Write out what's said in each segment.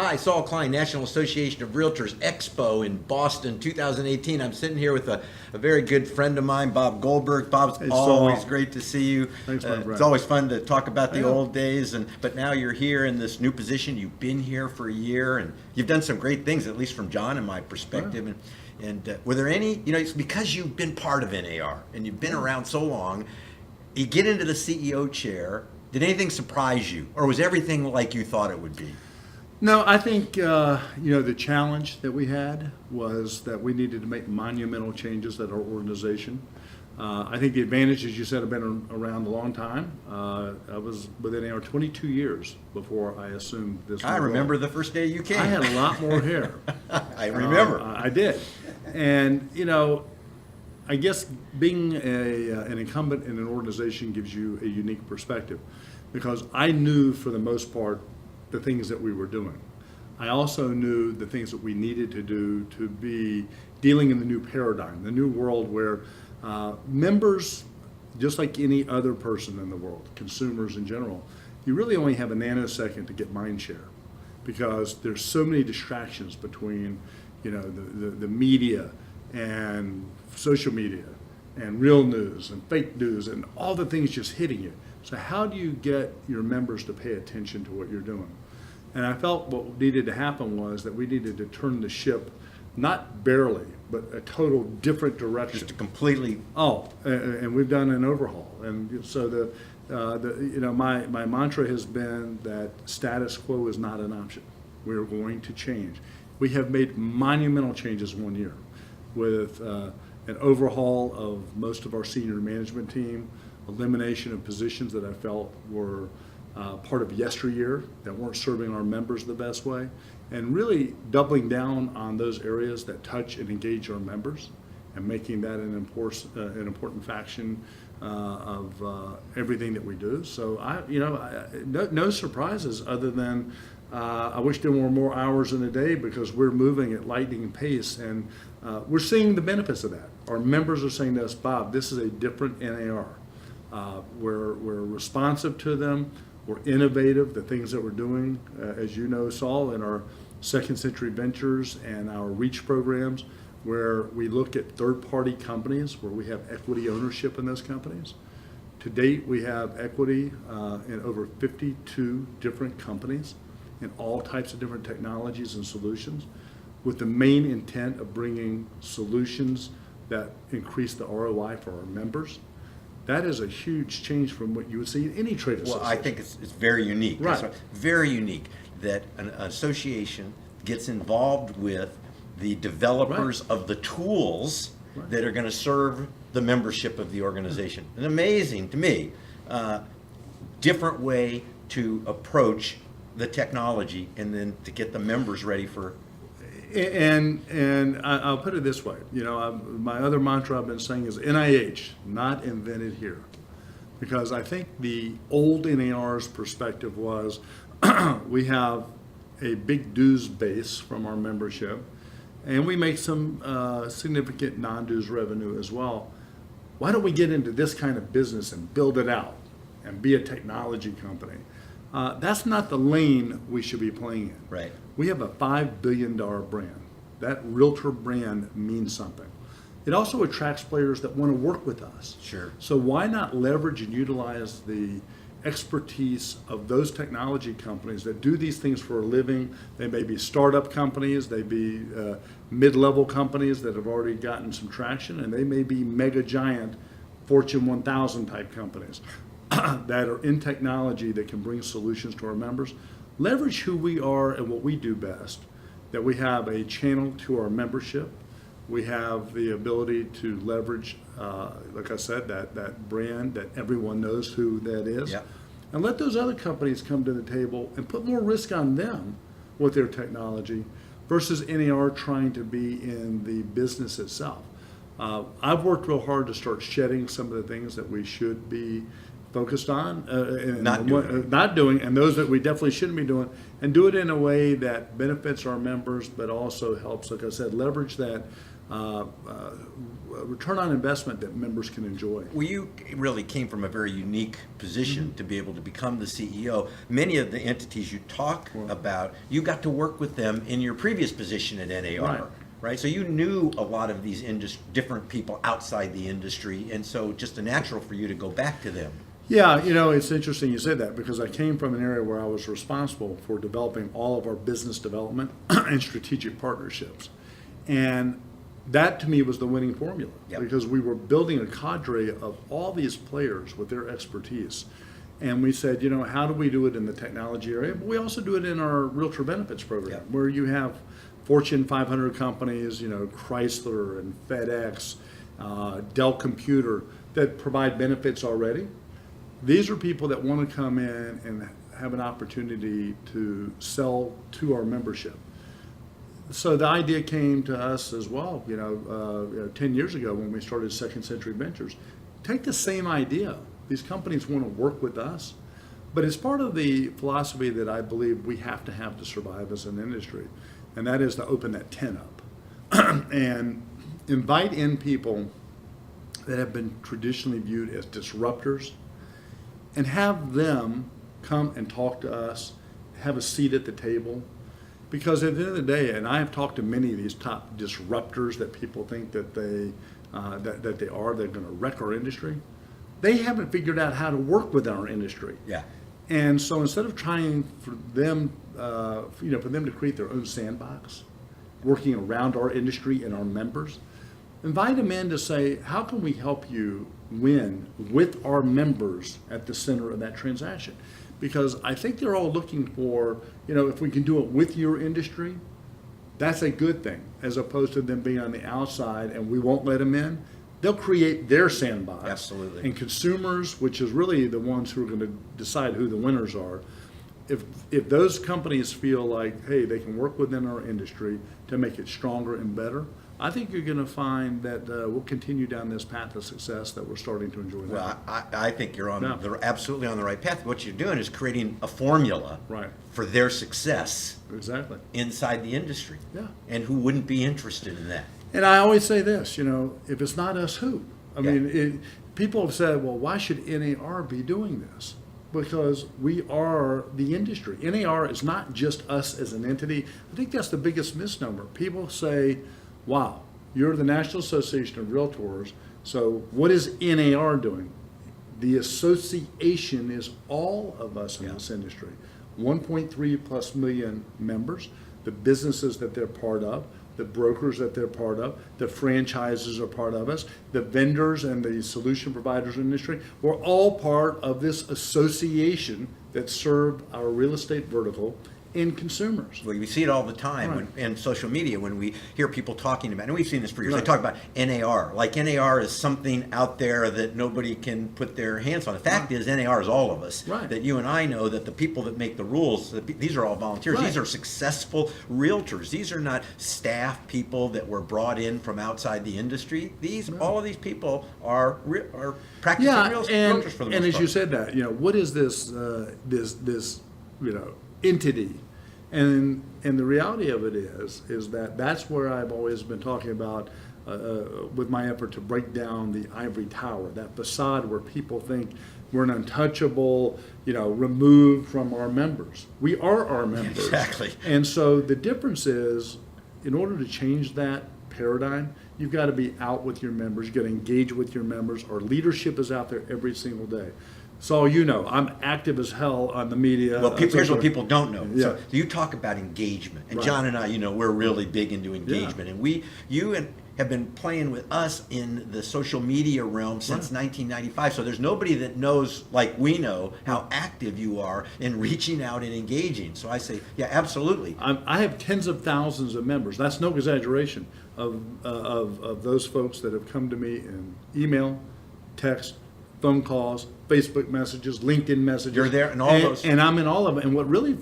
Hi, Saul Klein, National Association of Realtors, Expo in Boston 2018. I'm sitting here with a very good friend of mine, Bob Goldberg. Bob's Hey, always Saul. great to see you. Thanks, my friend. It's always fun to talk about the Yeah. old days, but now you're here in this new position. You've been here for a year, and you've done some great things, at least from John and my perspective. And were there any, it's because you've been part of NAR and you've been around so long, you get into the CEO chair, did anything surprise you? Or was everything like you thought it would be? No, I think the challenge that we had was that we needed to make monumental changes at our organization. I think the advantage, as you said, I've been around a long time. I was within our 22 years before I assumed this. I remember the first day you came. I had a lot more hair. I remember. I did, and I guess being an incumbent in an organization gives you a unique perspective, because I knew for the most part the things that we were doing. I also knew the things that we needed to do to be dealing in the new paradigm, the new world where members, just like any other person in the world, consumers in general, you really only have a nanosecond to get mind share, because there's so many distractions between the media and social media and real news and fake news and all the things just hitting you. So how do you get your members to pay attention to what you're doing? And I felt what needed to happen was that we needed to turn the ship, not barely, but a total different direction. Just completely. And we've done an overhaul. And so my mantra has been that status quo is not an option. We are going to change. We have made monumental changes in 1 year with an overhaul of most of our senior management team, elimination of positions that I felt were part of yesteryear that weren't serving our members the best way, and really doubling down on those areas that touch and engage our members and making that an important faction of everything that we do. So no surprises other than I wish there were more hours in a day, because we're moving at lightning pace, and we're seeing the benefits of that. Our members are saying to us, Bob, this is a different NAR. We're responsive to them. We're innovative. The things that we're doing, as you know, Saul, in our Second Century Ventures and our REACH programs, where we look at third-party companies where we have equity ownership in those companies. To date, we have equity in over 52 different companies in all types of different technologies and solutions, with the main intent of bringing solutions that increase the ROI for our members. That is a huge change from what you would see in any trade association. Well, I think it's very unique. Right. It's very unique that an association gets involved with the developers of the tools that are going to serve the membership of the organization. An amazing, to me, different way to approach the technology and then to get the members ready for. And I'll put it this way, my other mantra I've been saying is NIH, not invented here. Because I think the old NAR's perspective was we have a big dues base from our membership, and we make some significant non-dues revenue as well. Why don't we get into this kind of business and build it out and be a technology company? That's not the lane we should be playing in. Right. We have a $5 billion brand. That Realtor brand means something. It also attracts players that want to work with us. Sure. So why not leverage and utilize the expertise of those technology companies that do these things for a living? They may be startup companies, they be mid-level companies that have already gotten some traction, and they may be mega giant Fortune 1000 type companies that are in technology that can bring solutions to our members. Leverage who we are and what we do best, that we have a channel to our membership. We have the ability to leverage, like I said, that brand that everyone knows who that is. Yep. And let those other companies come to the table and put more risk on them with their technology versus NAR trying to be in the business itself. I've worked real hard to start shedding some of the things that we should be focused on, not doing, and those that we definitely shouldn't be doing, and do it in a way that benefits our members, but also helps, like I said, leverage that return on investment that members can enjoy. Well, you really came from a very unique position to be able to become the CEO. Many of the entities you talk about, you got to work with them in your previous position at NAR, right? So you knew a lot of these different people outside the industry, and so just a natural for you to go back to them. Yeah, it's interesting you said that, because I came from an area where I was responsible for developing all of our business development and strategic partnerships. And that to me was the winning formula, because we were building a cadre of all these players with their expertise. And we said, how do we do it in the technology area? But we also do it in our Realtor benefits program, where you have Fortune 500 companies, Chrysler and FedEx, Dell Computer, that provide benefits already. These are people that want to come in and have an opportunity to sell to our membership. So the idea came to us as well, 10 years ago when we started Second Century Ventures. Take the same idea. These companies want to work with us, but it's part of the philosophy that I believe we have to survive as an industry, and that is to open that tent up and invite in people that have been traditionally viewed as disruptors, and have them come and talk to us, have a seat at the table. Because at the end of the day, and I have talked to many of these top disruptors that people think that they're going to wreck our industry, they haven't figured out how to work with our industry. Yeah. And so instead of trying for them, for them to create their own sandbox, working around our industry and our members, invite them in to say, how can we help you win with our members at the center of that transaction? Because I think they're all looking for, if we can do it with your industry, that's a good thing, as opposed to them being on the outside and we won't let them in. They'll create their sandbox. Absolutely. And consumers, which is really the ones who are going to decide who the winners are, if those companies feel like, hey, they can work within our industry to make it stronger and better, I think you're going to find that we'll continue down this path of success that we're starting to enjoy now. Well, I think you're absolutely on the right path. What you're doing is creating a formula for their success inside the industry. Yeah. And who wouldn't be interested in that? And I always say this, if it's not us, who? I mean, people have said, well, why should NAR be doing this? Because we are the industry. NAR is not just us as an entity. I think that's the biggest misnomer. People say, wow, you're the National Association of Realtors, so what is NAR doing? The association is all of us in this industry. 1.3 plus million members, the businesses that they're part of, the brokers that they're part of, the franchises are part of us, the vendors and the solution providers in the industry. We're all part of this association that serve our real estate vertical in consumers. Well, we see it all the time in social media when we hear people talking about, and we've seen this for years, they talk about NAR. Like NAR is something out there that nobody can put their hands on. The fact is, NAR is all of us. That you and I know that the people that make the rules, these are all volunteers. These are successful realtors. These are not staff people that were brought in from outside the industry. All of these people are practicing realtors for the most part. And as you said that, what is this entity? And the reality of it is that that's where I've always been talking about with my effort to break down the ivory tower, that facade where people think we're an untouchable, removed from our members. We are our members. Exactly. And so the difference is, in order to change that paradigm, you've got to be out with your members, you've got to engage with your members. Our leadership is out there every single day. So I'm active as hell on the media. Well, here's what people don't know. So you talk about engagement, and John and I, we're really big into engagement, and you have been playing with us in the social media realm since 1995. So there's nobody that knows like we know how active you are in reaching out and engaging. So I say, yeah, absolutely. I have tens of thousands of members. That's no exaggeration of those folks that have come to me in email, text, phone calls, Facebook messages, LinkedIn messages. You're there in all those. And I'm in all of it. And what really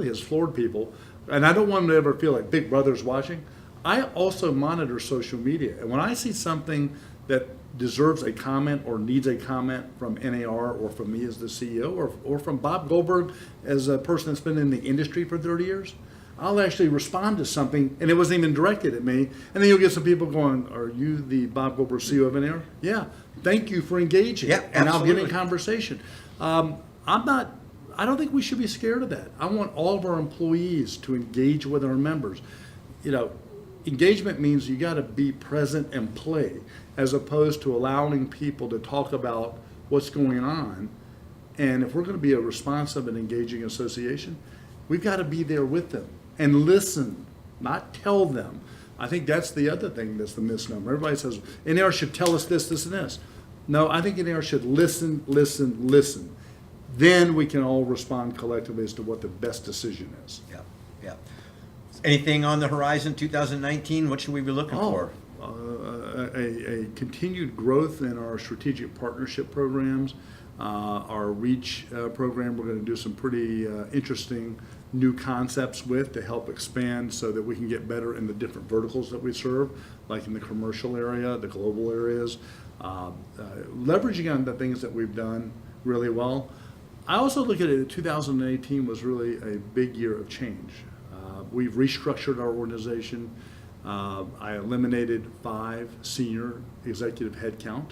has floored people, and I don't want them to ever feel like Big Brother's watching, I also monitor social media. And when I see something that deserves a comment or needs a comment from NAR or from me as the CEO or from Bob Goldberg as a person that's been in the industry for 30 years, I'll actually respond to something, and it wasn't even directed at me. And then you'll get some people going, "Are you the Bob Goldberg, CEO of NAR?" Yeah. Thank you for engaging. Yeah, and I'll get in absolutely. conversation. I don't think we should be scared of that. I want all of our employees to engage with our members. You know, engagement means you got to be present and play, as opposed to allowing people to talk about what's going on. And if we're going to be a responsive and engaging association, we've got to be there with them and listen, not tell them. I think that's the other thing that's the misnomer. Everybody says, NAR should tell us this, this, and this. No, I think NAR should listen, listen, listen. Then we can all respond collectively as to what the best decision is. Yeah, yeah. Anything on the horizon 2019? What should we be looking for? A continued growth in our strategic partnership programs, our REACH program. We're going to do some pretty interesting new concepts with to help expand so that we can get better in the different verticals that we serve, like in the commercial area, the global areas, leveraging on the things that we've done really well. I also look at it, 2018 was really a big year of change. We've restructured our organization. I eliminated 5 senior executive headcount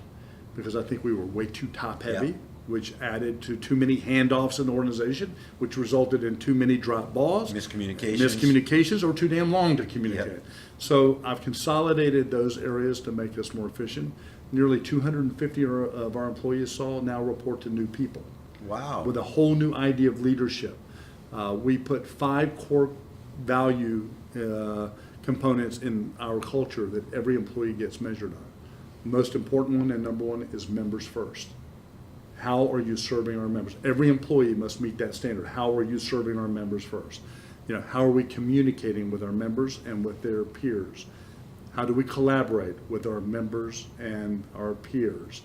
because I think we were way too top heavy. Yeah. Which added to too many handoffs in the organization, which resulted in too many drop balls. Miscommunications, or too damn long to communicate. Yep. So I've consolidated those areas to make us more efficient. Nearly 250 of our employees now report to new people. Wow. With a whole new idea of leadership. We put 5 core value components in our culture that every employee gets measured on. The most important one and number one is members first. How are you serving our members? Every employee must meet that standard. How are you serving our members first? You know, how are we communicating with our members and with their peers? How do we collaborate with our members and our peers?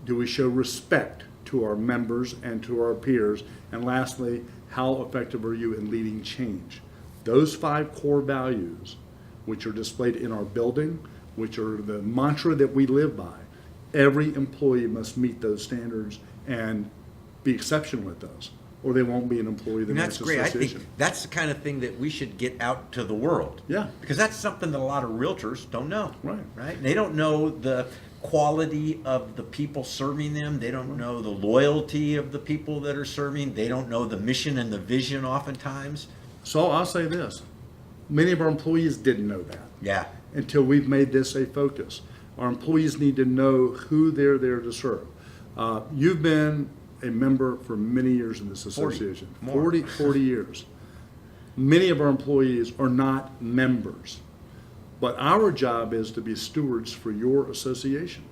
Do we show respect to our members and to our peers? And lastly, how effective are you in leading change? Those 5 core values, which are displayed in our building, which are the mantra that we live by, every employee must meet those standards and be exceptional at those, or they won't be an employee of the And that's next great. I association. think that's the kind of thing that we should get out to the world. Yeah. Because that's something that a lot of realtors don't know. Right. Right? They don't know the quality of the people serving them. They don't know the loyalty of the people that are serving. They don't know the mission and the vision oftentimes. So I'll say this, many of our employees didn't know that Yeah. until we've made this a focus. Our employees need to know who they're there to serve. You've been a member for many years in this 40, association. more. 40 years. Many of our employees are not members, but our job is to be stewards for your association.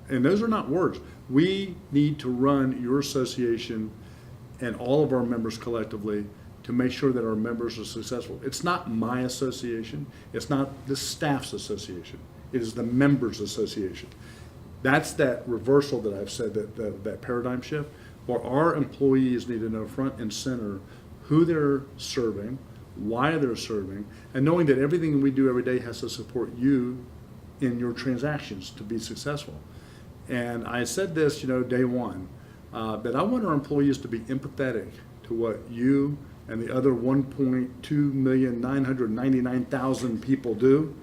And those are not words. We need to run your association and all of our members collectively to make sure that our members are successful. It's not my association. It's not the staff's association. It is the members' association. That's that reversal that I've said, that paradigm shift, where our employees need to know front and center who they're serving, why they're serving, and knowing that everything we do every day has to support you in your transactions to be successful. And I said this, day one, that I want our employees to be empathetic to what you and the other 1,2,999,000 people do,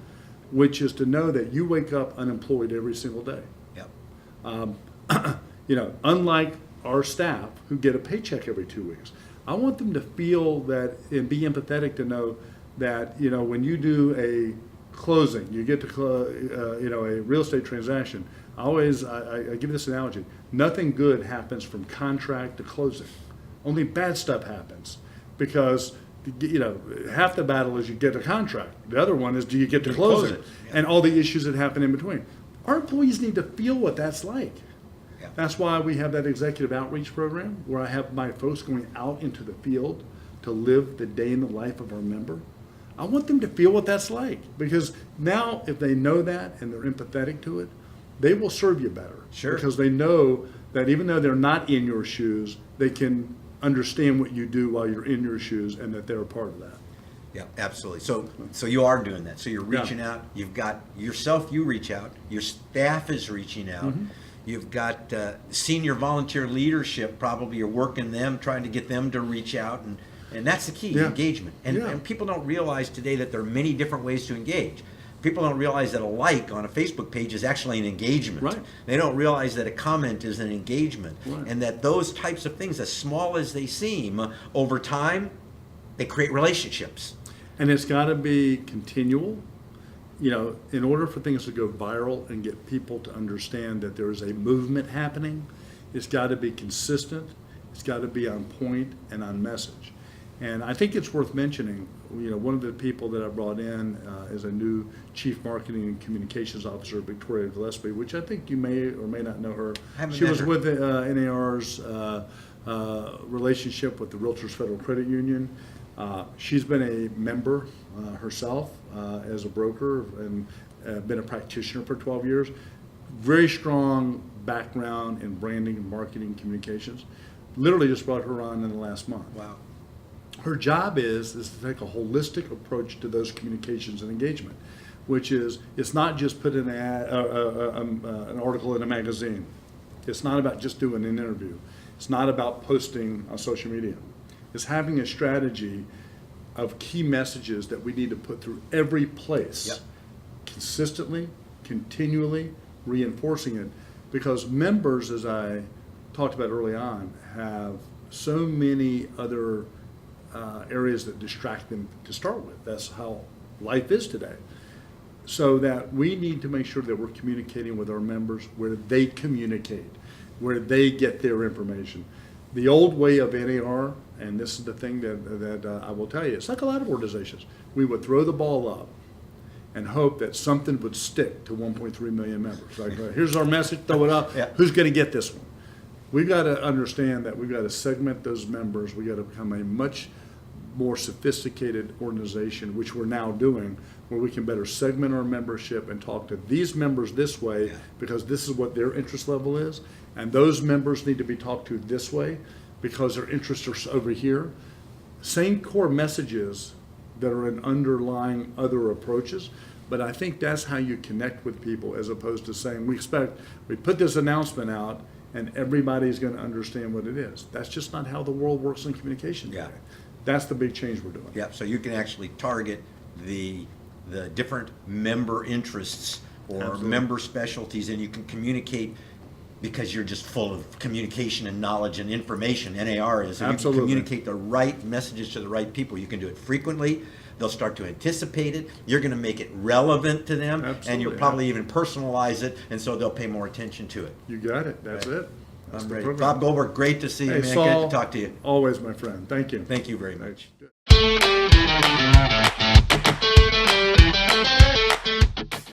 which is to know that you wake up unemployed every single day. Yep. Unlike our staff who get a paycheck every 2 weeks. I want them to feel that and be empathetic to know that, when you do a closing, you get to, a real estate transaction. I give this analogy. Nothing good happens from contract to closing. Only bad stuff happens because, half the battle is you get a contract. The other one is do you get to close it? Yeah. And all the issues that happen in between. Our employees need to feel what that's like. Yeah. That's why we have that executive outreach program where I have my folks going out into the field to live the day in the life of our member. I want them to feel what that's like because now if they know that and they're empathetic to it, they will serve you better. Sure. Because they know that even though they're not in your shoes, they can understand what you do while you're in your shoes and that they're a part of that. Yeah, absolutely. So you are doing that. So you're reaching out. You've got yourself, you reach out. Your staff is reaching out. Mm-hmm. You've got senior volunteer leadership, probably you're working them, trying to get them to reach out And that's the key, Yeah. engagement. And, Yeah. and people don't realize today that there are many different ways to engage. People don't realize that a like on a Facebook page is actually an engagement. Right. They don't realize that a comment is an engagement. Right. And that those types of things, as small as they seem, over time, they create relationships. And it's got to be continual. You know, in order for things to go viral and get people to understand that there is a movement happening, it's got to be consistent, it's got to be on point and on message. And I think it's worth mentioning, you know, one of the people that I brought in is a new Chief Marketing and Communications Officer, Victoria Gillespie, which I think you may or may not know her. Haven't She met was her. with NAR's relationship with the Realtors Federal Credit Union. She's been a member herself as a broker and been a practitioner for 12 years. Very strong background in branding and marketing communications. Literally just brought her on in the last month. Wow. Her job is to take a holistic approach to those communications and engagement, which is, it's not just put an article in a magazine. It's not about just doing an interview. It's not about posting on social media. It's having a strategy of key messages that we need to put through every place. Yep. Consistently, continually, reinforcing it. Because members, as I talked about early on, have so many other areas that distract them to start with. That's how life is today. So that we need to make sure that we're communicating with our members where they communicate, where they get their information. The old way of NAR, and this is the thing that I will tell you, it's like a lot of organizations. We would throw the ball up and hope that something would stick to 1.3 million members. Like, here's our message, throw it up. Yeah. Who's going to get this one? We've got to understand that we've got to segment those members. We've got to become a much more sophisticated organization, which we're now doing, where we can better segment our membership and talk to these members this way, because this is what their interest level is, and those members need to be talked to this way because their interests are over here. Same core messages that are in underlying other approaches, but I think that's how you connect with people, as opposed to saying we put this announcement out and everybody's going to understand what it is. That's just not how the world works in communication today. Yeah. That's the big change we're doing. Yeah, so you can actually target the different member interests or Absolutely. member specialties, and you can communicate because you're just full of communication and knowledge and information. NAR is. So Absolutely. you can communicate the right messages to the right people. You can do it frequently. They'll start to anticipate it. You're going to make it relevant to them, and Absolutely. you'll probably even personalize it, and so they'll pay more attention to it. You got it. That's it. That's I'm the ready. program. Bob Goldberg, great to see you, Hey, man. Saul, Good to talk to you. always my friend. Thank you. Thank you very much. Thanks.